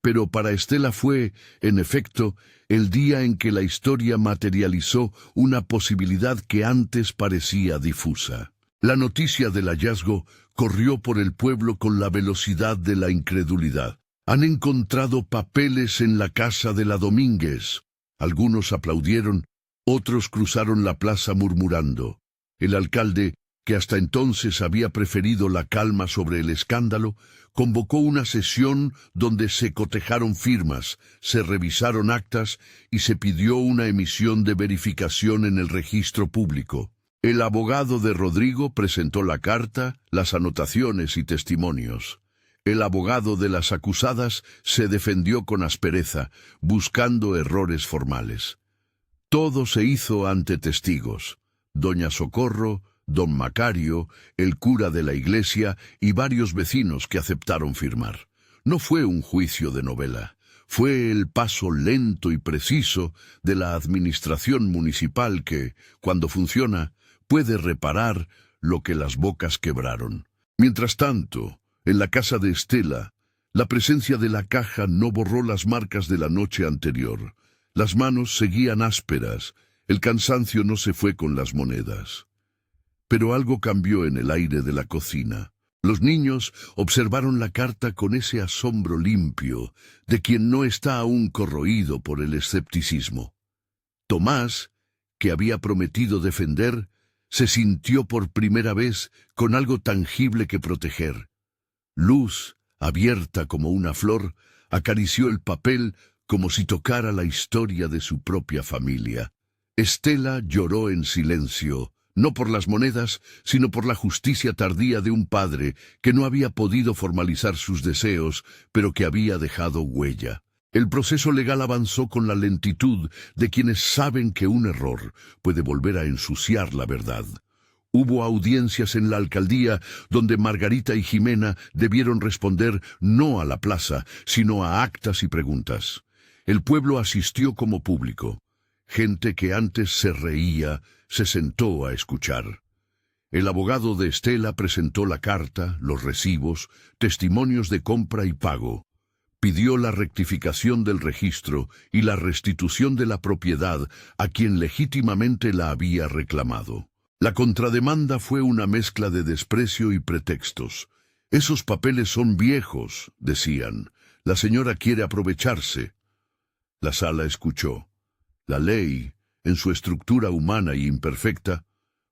Pero para Estela fue, en efecto, el día en que la historia materializó una posibilidad que antes parecía difusa. La noticia del hallazgo corrió por el pueblo con la velocidad de la incredulidad. Han encontrado papeles en la casa de la Domínguez. Algunos aplaudieron, otros cruzaron la plaza murmurando. El alcalde, que hasta entonces había preferido la calma sobre el escándalo, convocó una sesión donde se cotejaron firmas, se revisaron actas y se pidió una emisión de verificación en el registro público. El abogado de Rodrigo presentó la carta, las anotaciones y testimonios. El abogado de las acusadas se defendió con aspereza, buscando errores formales. Todo se hizo ante testigos: doña Socorro, don Macario, el cura de la iglesia y varios vecinos que aceptaron firmar. No fue un juicio de novela. Fue el paso lento y preciso de la administración municipal que, cuando funciona, puede reparar lo que las bocas quebraron. Mientras tanto, en la casa de Estela, la presencia de la caja no borró las marcas de la noche anterior. Las manos seguían ásperas, el cansancio no se fue con las monedas. Pero algo cambió en el aire de la cocina. Los niños observaron la carta con ese asombro limpio de quien no está aún corroído por el escepticismo. Tomás, que había prometido defender, se sintió por primera vez con algo tangible que proteger. Luz, abierta como una flor, acarició el papel como si tocara la historia de su propia familia. Estela lloró en silencio, no por las monedas, sino por la justicia tardía de un padre que no había podido formalizar sus deseos, pero que había dejado huella. El proceso legal avanzó con la lentitud de quienes saben que un error puede volver a ensuciar la verdad. Hubo audiencias en la alcaldía donde Margarita y Jimena debieron responder no a la plaza, sino a actas y preguntas. El pueblo asistió como público. Gente que antes se reía, se sentó a escuchar. El abogado de Estela presentó la carta, los recibos, testimonios de compra y pago. Pidió la rectificación del registro y la restitución de la propiedad a quien legítimamente la había reclamado. La contrademanda fue una mezcla de desprecio y pretextos. «Esos papeles son viejos», decían. «La señora quiere aprovecharse». La sala escuchó. La ley, en su estructura humana e imperfecta,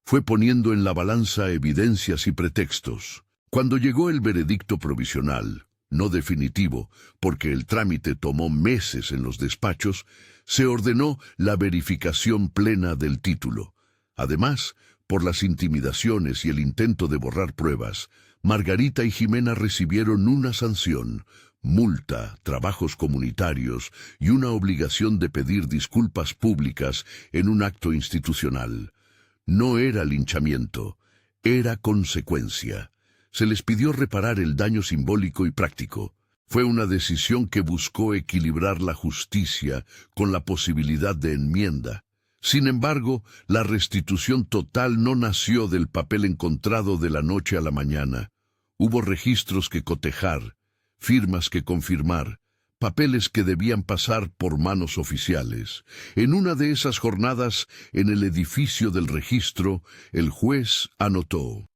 fue poniendo en la balanza evidencias y pretextos. Cuando llegó el veredicto provisional, no definitivo, porque el trámite tomó meses en los despachos, se ordenó la verificación plena del título. Además, por las intimidaciones y el intento de borrar pruebas, Margarita y Jimena recibieron una sanción, multa, trabajos comunitarios y una obligación de pedir disculpas públicas en un acto institucional. No era linchamiento, era consecuencia. Se les pidió reparar el daño simbólico y práctico. Fue una decisión que buscó equilibrar la justicia con la posibilidad de enmienda. Sin embargo, la restitución total no nació del papel encontrado de la noche a la mañana. Hubo registros que cotejar, firmas que confirmar, papeles que debían pasar por manos oficiales. En una de esas jornadas, en el edificio del registro, el juez anotó: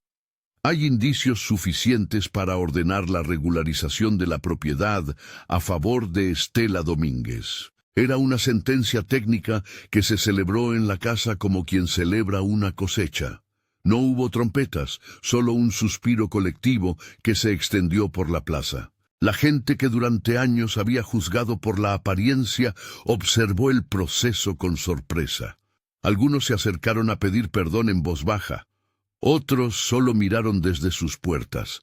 «Hay indicios suficientes para ordenar la regularización de la propiedad a favor de Estela Domínguez». Era una sentencia técnica que se celebró en la casa como quien celebra una cosecha. No hubo trompetas, solo un suspiro colectivo que se extendió por la plaza. La gente que durante años había juzgado por la apariencia observó el proceso con sorpresa. Algunos se acercaron a pedir perdón en voz baja. Otros solo miraron desde sus puertas.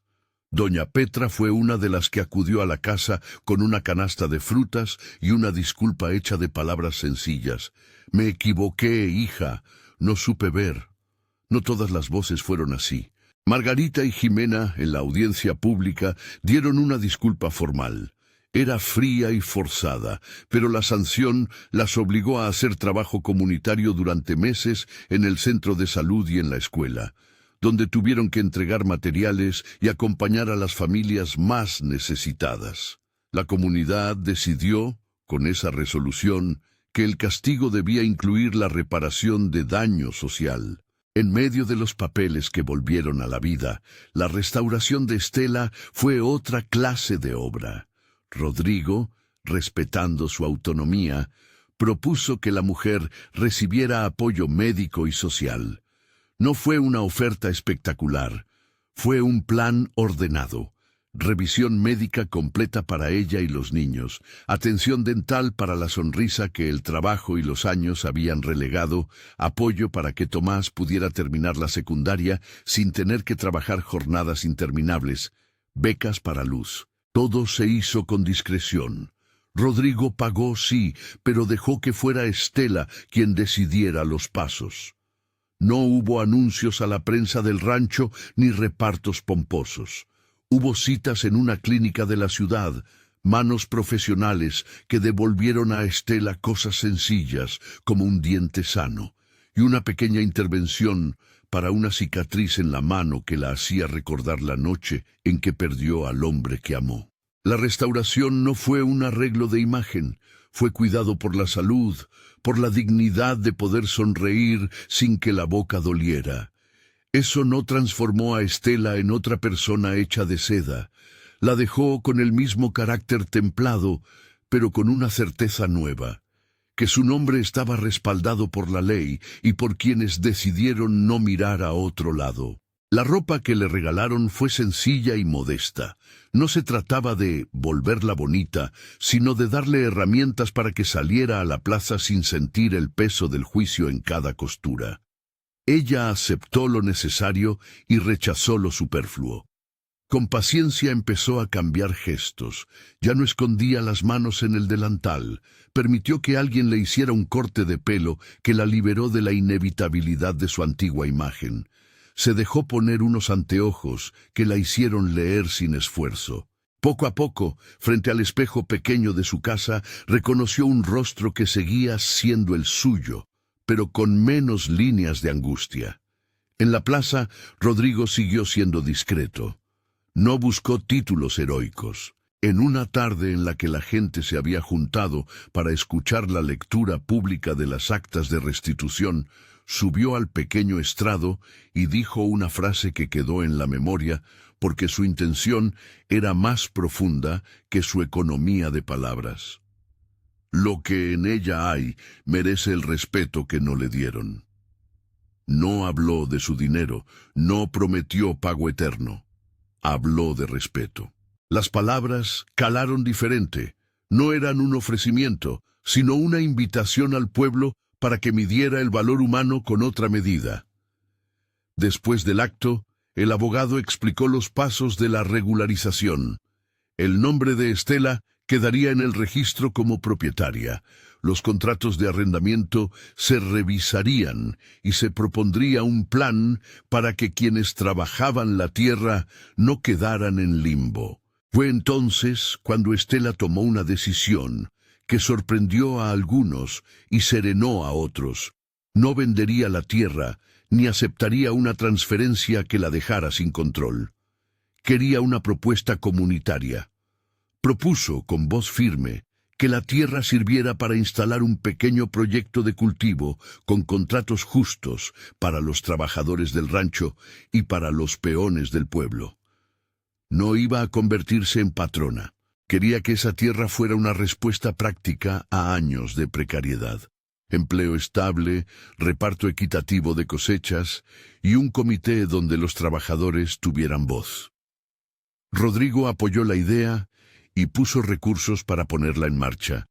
Doña Petra fue una de las que acudió a la casa con una canasta de frutas y una disculpa hecha de palabras sencillas. «Me equivoqué, hija, no supe ver». No todas las voces fueron así. Margarita y Jimena, en la audiencia pública, dieron una disculpa formal. Era fría y forzada, pero la sanción las obligó a hacer trabajo comunitario durante meses en el centro de salud y en la escuela, donde tuvieron que entregar materiales y acompañar a las familias más necesitadas. La comunidad decidió, con esa resolución, que el castigo debía incluir la reparación de daño social. En medio de los papeles que volvieron a la vida, la restauración de Estela fue otra clase de obra. Rodrigo, respetando su autonomía, propuso que la mujer recibiera apoyo médico y social. No fue una oferta espectacular, fue un plan ordenado. Revisión médica completa para ella y los niños, atención dental para la sonrisa que el trabajo y los años habían relegado, apoyo para que Tomás pudiera terminar la secundaria sin tener que trabajar jornadas interminables, becas para luz. Todo se hizo con discreción. Rodrigo pagó, sí, pero dejó que fuera Estela quien decidiera los pasos. No hubo anuncios a la prensa del rancho ni repartos pomposos. Hubo citas en una clínica de la ciudad, manos profesionales que devolvieron a Estela cosas sencillas como un diente sano y una pequeña intervención para una cicatriz en la mano que la hacía recordar la noche en que perdió al hombre que amó. La restauración no fue un arreglo de imagen, fue cuidado por la salud, por la dignidad de poder sonreír sin que la boca doliera. Eso no transformó a Estela en otra persona hecha de seda. La dejó con el mismo carácter templado, pero con una certeza nueva, que su nombre estaba respaldado por la ley y por quienes decidieron no mirar a otro lado. La ropa que le regalaron fue sencilla y modesta. No se trataba de volverla bonita, sino de darle herramientas para que saliera a la plaza sin sentir el peso del juicio en cada costura. Ella aceptó lo necesario y rechazó lo superfluo. Con paciencia empezó a cambiar gestos. Ya no escondía las manos en el delantal. Permitió que alguien le hiciera un corte de pelo que la liberó de la inevitabilidad de su antigua imagen. Se dejó poner unos anteojos que la hicieron leer sin esfuerzo. Poco a poco, frente al espejo pequeño de su casa, reconoció un rostro que seguía siendo el suyo, pero con menos líneas de angustia. En la plaza, Rodrigo siguió siendo discreto. No buscó títulos heroicos. En una tarde en la que la gente se había juntado para escuchar la lectura pública de las actas de restitución, subió al pequeño estrado y dijo una frase que quedó en la memoria porque su intención era más profunda que su economía de palabras. Lo que en ella hay merece el respeto que no le dieron. No habló de su dinero, no prometió pago eterno. Habló de respeto. Las palabras calaron diferente. No eran un ofrecimiento, sino una invitación al pueblo para que midiera el valor humano con otra medida. Después del acto, el abogado explicó los pasos de la regularización. El nombre de Estela quedaría en el registro como propietaria. Los contratos de arrendamiento se revisarían y se propondría un plan para que quienes trabajaban la tierra no quedaran en limbo. Fue entonces cuando Estela tomó una decisión que sorprendió a algunos y serenó a otros. No vendería la tierra ni aceptaría una transferencia que la dejara sin control. Quería una propuesta comunitaria. Propuso con voz firme que la tierra sirviera para instalar un pequeño proyecto de cultivo con contratos justos para los trabajadores del rancho y para los peones del pueblo. No iba a convertirse en patrona. Quería que esa tierra fuera una respuesta práctica a años de precariedad. Empleo estable, reparto equitativo de cosechas y un comité donde los trabajadores tuvieran voz. Rodrigo apoyó la idea y puso recursos para ponerla en marcha,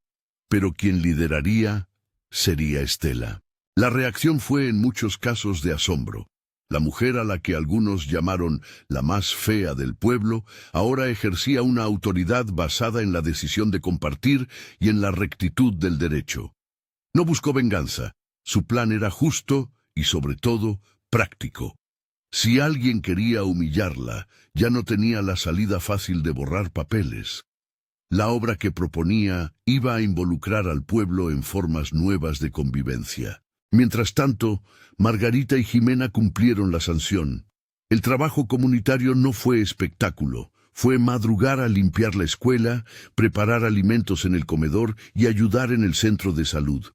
pero quien lideraría sería Estela. La reacción fue en muchos casos de asombro. La mujer a la que algunos llamaron la más fea del pueblo, ahora ejercía una autoridad basada en la decisión de compartir y en la rectitud del derecho. No buscó venganza. Su plan era justo y, sobre todo, práctico. Si alguien quería humillarla, ya no tenía la salida fácil de borrar papeles. La obra que proponía iba a involucrar al pueblo en formas nuevas de convivencia. Mientras tanto, Margarita y Jimena cumplieron la sanción. El trabajo comunitario no fue espectáculo, fue madrugar a limpiar la escuela, preparar alimentos en el comedor y ayudar en el centro de salud.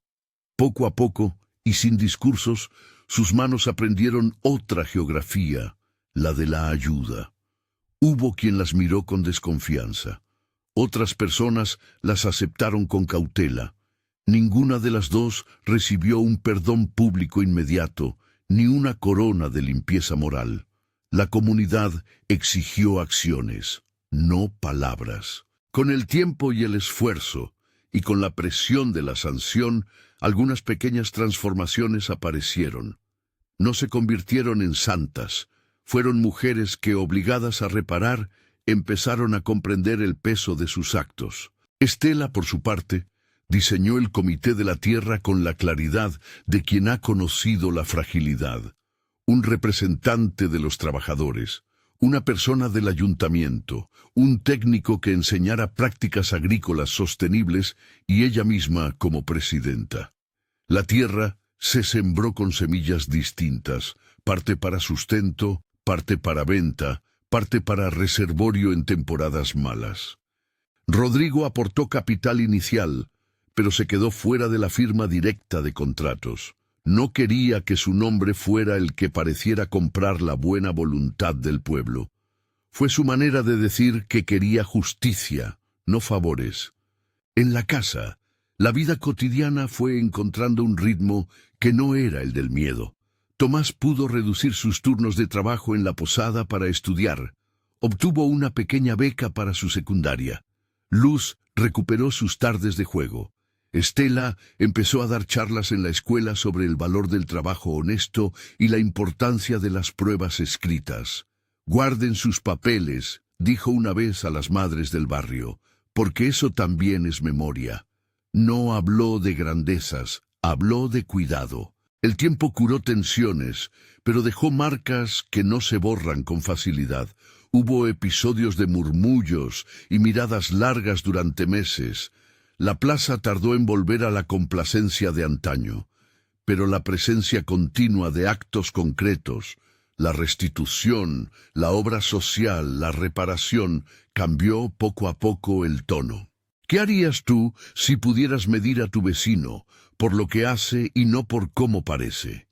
Poco a poco, y sin discursos, sus manos aprendieron otra geografía, la de la ayuda. Hubo quien las miró con desconfianza. Otras personas las aceptaron con cautela. Ninguna de las dos recibió un perdón público inmediato, ni una corona de limpieza moral. La comunidad exigió acciones, no palabras. Con el tiempo y el esfuerzo, y con la presión de la sanción, algunas pequeñas transformaciones aparecieron. No se convirtieron en santas, fueron mujeres que, obligadas a reparar, empezaron a comprender el peso de sus actos. Estela, por su parte, diseñó el Comité de la Tierra con la claridad de quien ha conocido la fragilidad. Un representante de los trabajadores, una persona del ayuntamiento, un técnico que enseñara prácticas agrícolas sostenibles y ella misma como presidenta. La tierra se sembró con semillas distintas, parte para sustento, parte para venta, parte para reservorio en temporadas malas. Rodrigo aportó capital inicial, pero se quedó fuera de la firma directa de contratos. No quería que su nombre fuera el que pareciera comprar la buena voluntad del pueblo. Fue su manera de decir que quería justicia, no favores. En la casa, la vida cotidiana fue encontrando un ritmo que no era el del miedo. Tomás pudo reducir sus turnos de trabajo en la posada para estudiar. Obtuvo una pequeña beca para su secundaria. Luz recuperó sus tardes de juego. Estela empezó a dar charlas en la escuela sobre el valor del trabajo honesto y la importancia de las pruebas escritas. «Guarden sus papeles», dijo una vez a las madres del barrio, «porque eso también es memoria». No habló de grandezas, habló de cuidado. El tiempo curó tensiones, pero dejó marcas que no se borran con facilidad. Hubo episodios de murmullos y miradas largas durante meses. La plaza tardó en volver a la complacencia de antaño, pero la presencia continua de actos concretos, la restitución, la obra social, la reparación, cambió poco a poco el tono. ¿Qué harías tú si pudieras medir a tu vecino por lo que hace y no por cómo parece?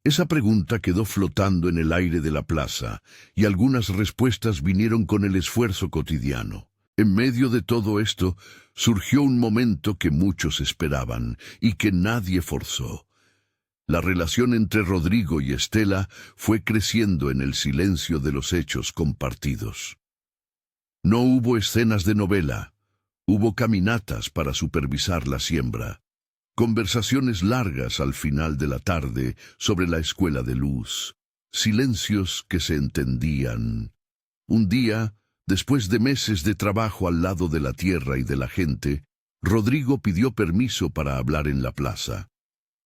Esa pregunta quedó flotando en el aire de la plaza, y algunas respuestas vinieron con el esfuerzo cotidiano. En medio de todo esto, surgió un momento que muchos esperaban y que nadie forzó. La relación entre Rodrigo y Estela fue creciendo en el silencio de los hechos compartidos. No hubo escenas de novela, hubo caminatas para supervisar la siembra, conversaciones largas al final de la tarde sobre la escuela de Luz, silencios que se entendían. Un día, después de meses de trabajo al lado de la tierra y de la gente, Rodrigo pidió permiso para hablar en la plaza.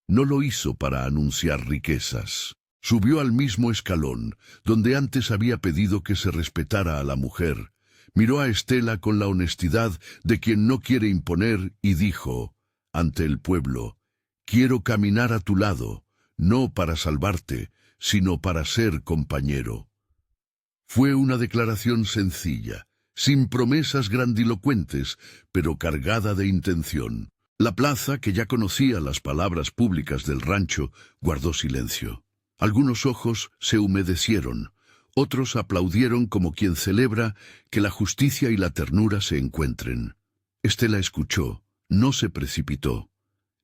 No lo hizo para anunciar riquezas. Subió al mismo escalón, donde antes había pedido que se respetara a la mujer. Miró a Estela con la honestidad de quien no quiere imponer y dijo, ante el pueblo, «Quiero caminar a tu lado, no para salvarte, sino para ser compañero». Fue una declaración sencilla, sin promesas grandilocuentes, pero cargada de intención. La plaza, que ya conocía las palabras públicas del rancho, guardó silencio. Algunos ojos se humedecieron, otros aplaudieron como quien celebra que la justicia y la ternura se encuentren. Estela escuchó, no se precipitó.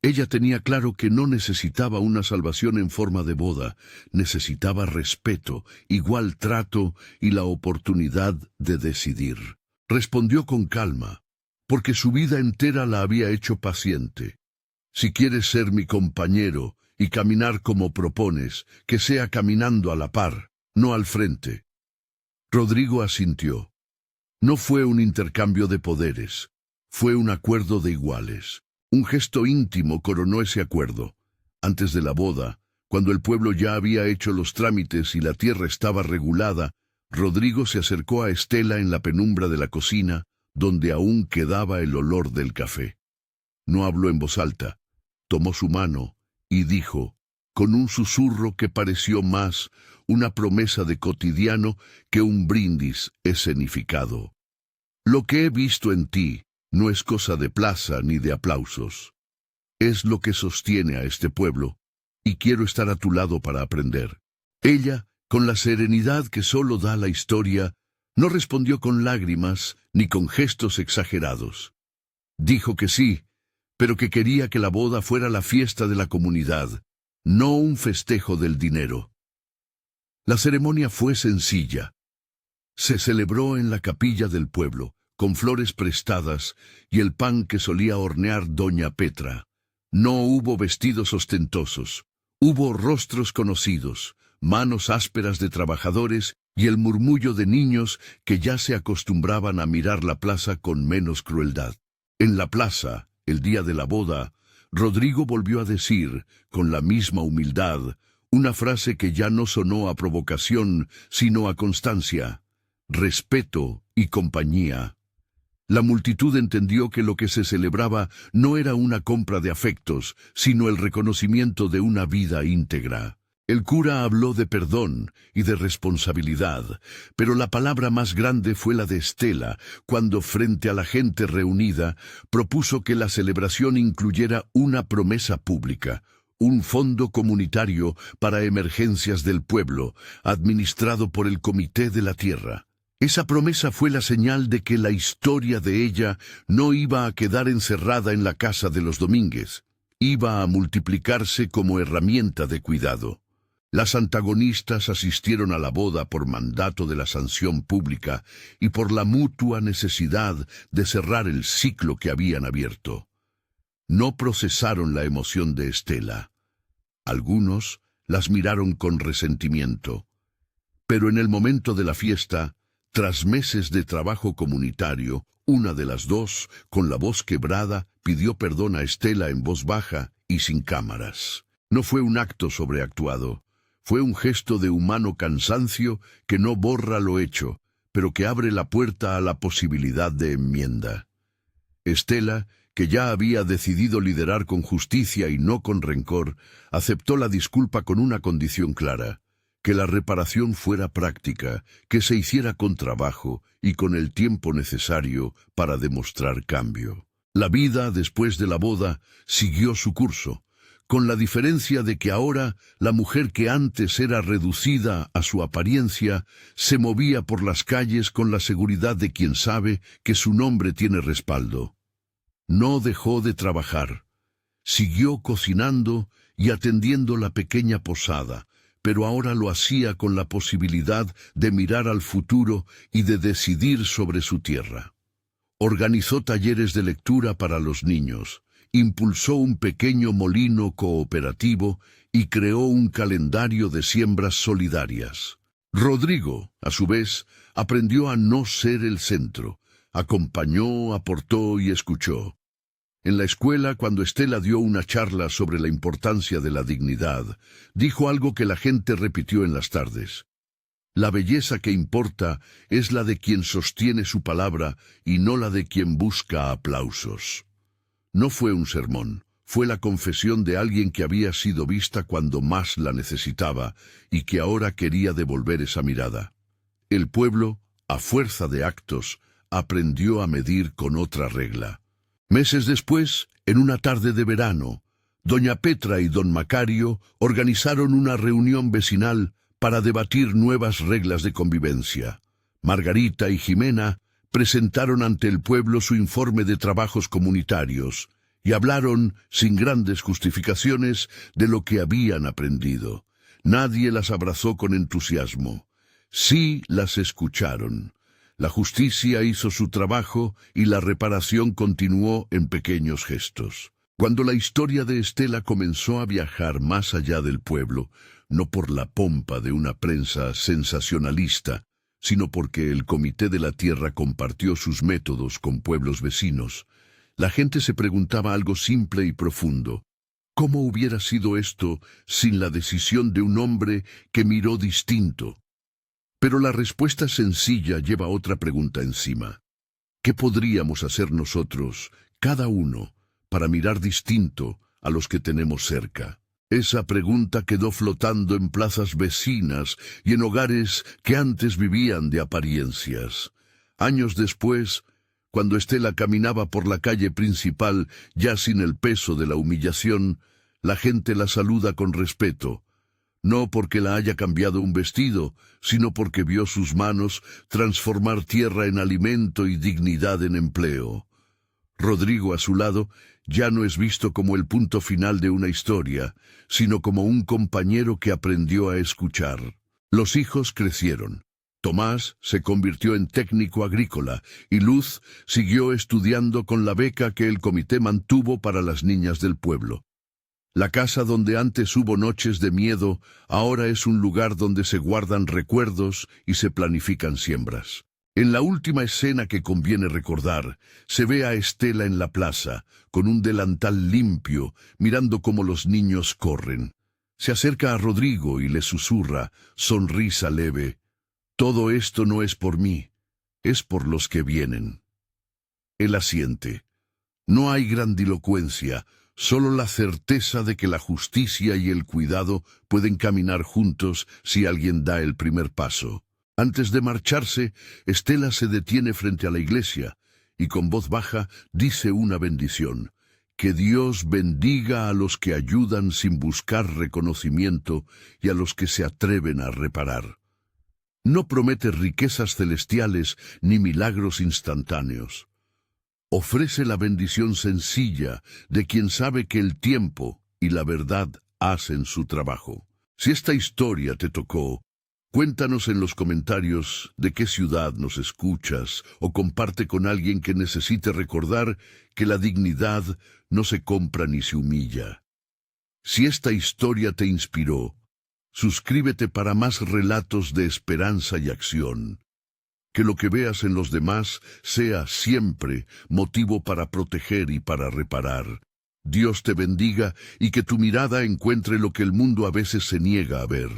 Ella tenía claro que no necesitaba una salvación en forma de boda, necesitaba respeto, igual trato y la oportunidad de decidir. Respondió con calma, porque su vida entera la había hecho paciente. Si quieres ser mi compañero y caminar como propones, que sea caminando a la par, no al frente. Rodrigo asintió. No fue un intercambio de poderes, fue un acuerdo de iguales. Un gesto íntimo coronó ese acuerdo. Antes de la boda, cuando el pueblo ya había hecho los trámites y la tierra estaba regulada, Rodrigo se acercó a Estela en la penumbra de la cocina, donde aún quedaba el olor del café. No habló en voz alta, tomó su mano y dijo, con un susurro que pareció más una promesa de cotidiano que un brindis escenificado. «Lo que he visto en ti no es cosa de plaza ni de aplausos. Es lo que sostiene a este pueblo, y quiero estar a tu lado para aprender». Ella, con la serenidad que solo da la historia, no respondió con lágrimas ni con gestos exagerados. Dijo que sí, pero que quería que la boda fuera la fiesta de la comunidad, no un festejo del dinero. La ceremonia fue sencilla. Se celebró en la capilla del pueblo, con flores prestadas y el pan que solía hornear doña Petra. No hubo vestidos ostentosos, hubo rostros conocidos, manos ásperas de trabajadores y el murmullo de niños que ya se acostumbraban a mirar la plaza con menos crueldad. En la plaza, el día de la boda, Rodrigo volvió a decir, con la misma humildad, una frase que ya no sonó a provocación, sino a constancia: respeto y compañía. La multitud entendió que lo que se celebraba no era una compra de afectos, sino el reconocimiento de una vida íntegra. El cura habló de perdón y de responsabilidad, pero la palabra más grande fue la de Estela, cuando frente a la gente reunida propuso que la celebración incluyera una promesa pública: un fondo comunitario para emergencias del pueblo, administrado por el Comité de la Tierra. Esa promesa fue la señal de que la historia de ella no iba a quedar encerrada en la casa de los Domínguez, iba a multiplicarse como herramienta de cuidado. Las antagonistas asistieron a la boda por mandato de la sanción pública y por la mutua necesidad de cerrar el ciclo que habían abierto. No procesaron la emoción de Estela. Algunos las miraron con resentimiento. Pero en el momento de la fiesta, tras meses de trabajo comunitario, una de las dos, con la voz quebrada, pidió perdón a Estela en voz baja y sin cámaras. No fue un acto sobreactuado. Fue un gesto de humano cansancio que no borra lo hecho, pero que abre la puerta a la posibilidad de enmienda. Estela, que ya había decidido liderar con justicia y no con rencor, aceptó la disculpa con una condición clara: que la reparación fuera práctica, que se hiciera con trabajo y con el tiempo necesario para demostrar cambio. La vida después de la boda siguió su curso, con la diferencia de que ahora la mujer que antes era reducida a su apariencia se movía por las calles con la seguridad de quien sabe que su nombre tiene respaldo. No dejó de trabajar. Siguió cocinando y atendiendo la pequeña posada, pero ahora lo hacía con la posibilidad de mirar al futuro y de decidir sobre su tierra. Organizó talleres de lectura para los niños, impulsó un pequeño molino cooperativo y creó un calendario de siembras solidarias. Rodrigo, a su vez, aprendió a no ser el centro. Acompañó, aportó y escuchó. En la escuela, cuando Estela dio una charla sobre la importancia de la dignidad, dijo algo que la gente repitió en las tardes: la belleza que importa es la de quien sostiene su palabra y no la de quien busca aplausos. No fue un sermón, fue la confesión de alguien que había sido vista cuando más la necesitaba y que ahora quería devolver esa mirada. El pueblo, a fuerza de actos, aprendió a medir con otra regla. Meses después, en una tarde de verano, doña Petra y don Macario organizaron una reunión vecinal para debatir nuevas reglas de convivencia. Margarita y Jimena presentaron ante el pueblo su informe de trabajos comunitarios y hablaron, sin grandes justificaciones, de lo que habían aprendido. Nadie las abrazó con entusiasmo. Sí las escucharon. La justicia hizo su trabajo y la reparación continuó en pequeños gestos. Cuando la historia de Estela comenzó a viajar más allá del pueblo, no por la pompa de una prensa sensacionalista, sino porque el Comité de la Tierra compartió sus métodos con pueblos vecinos, la gente se preguntaba algo simple y profundo: ¿cómo hubiera sido esto sin la decisión de un hombre que miró distinto? Pero la respuesta sencilla lleva otra pregunta encima. ¿Qué podríamos hacer nosotros, cada uno, para mirar distinto a los que tenemos cerca? Esa pregunta quedó flotando en plazas vecinas y en hogares que antes vivían de apariencias. Años después, cuando Estela caminaba por la calle principal, ya sin el peso de la humillación, la gente la saluda con respeto. No porque la haya cambiado un vestido, sino porque vio sus manos transformar tierra en alimento y dignidad en empleo. Rodrigo, a su lado, ya no es visto como el punto final de una historia, sino como un compañero que aprendió a escuchar. Los hijos crecieron. Tomás se convirtió en técnico agrícola y Luz siguió estudiando con la beca que el comité mantuvo para las niñas del pueblo. La casa donde antes hubo noches de miedo, ahora es un lugar donde se guardan recuerdos y se planifican siembras. En la última escena que conviene recordar, se ve a Estela en la plaza, con un delantal limpio, mirando cómo los niños corren. Se acerca a Rodrigo y le susurra, sonrisa leve, «Todo esto no es por mí, es por los que vienen». Él asiente. No hay grandilocuencia, solo la certeza de que la justicia y el cuidado pueden caminar juntos si alguien da el primer paso. Antes de marcharse, Estela se detiene frente a la iglesia y con voz baja dice una bendición. Que Dios bendiga a los que ayudan sin buscar reconocimiento y a los que se atreven a reparar. No promete riquezas celestiales ni milagros instantáneos. Ofrece la bendición sencilla de quien sabe que el tiempo y la verdad hacen su trabajo. Si esta historia te tocó, cuéntanos en los comentarios de qué ciudad nos escuchas o comparte con alguien que necesite recordar que la dignidad no se compra ni se humilla. Si esta historia te inspiró, suscríbete para más relatos de esperanza y acción. Que lo que veas en los demás sea siempre motivo para proteger y para reparar. Dios te bendiga y que tu mirada encuentre lo que el mundo a veces se niega a ver.